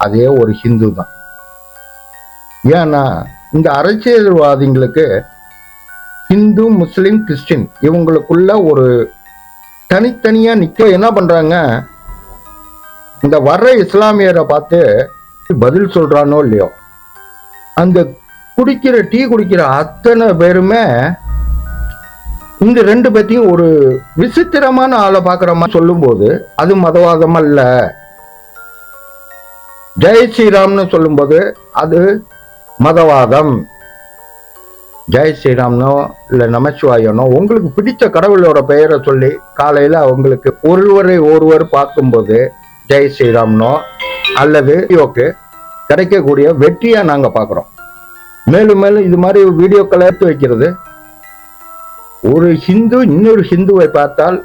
அதே ஒரு ஹிந்து தான். ஏன்னா இந்த அரசியல்வாதிகளுக்கு ஹிந்து, முஸ்லிம், கிறிஸ்டின் இவங்களுக்குள்ள ஒரு தனித்தனியா நிக்க என்ன பண்றாங்க, இந்த வர்ற இஸ்லாமியரை பார்த்து பதில் சொல்றானோ இல்லையோ, அந்த டீ குடிக்கிற அத்தனை பேருமே இந்த ரெண்டு பேத்தையும் ஒரு விசித்திரமான ஆளை பார்க்குற மாதிரி சொல்லும் போது அது மதவாதம் அல்ல. ஜெய் ஸ்ரீராம்னு சொல்லும்போது அது மதவாதம். ஜெய் ஸ்ரீராம்னோ இல்லை நமச்சிவாயனோ உங்களுக்கு பிடிச்ச கடவுளோட பெயரை சொல்லி காலையில் அவங்களுக்கு ஒருவர் பார்க்கும்போது ஜெய் ஸ்ரீராம்னோ அல்லது கிடைக்கக்கூடிய வெற்றியா நாங்க பார்க்குறோம். மேலும் மேலும் இது மாதிரி வீடியோக்களை எடுத்து வைக்கிறது, ஒரு ஹிந்து இன்னொரு ஹிந்துவை பார்த்தால்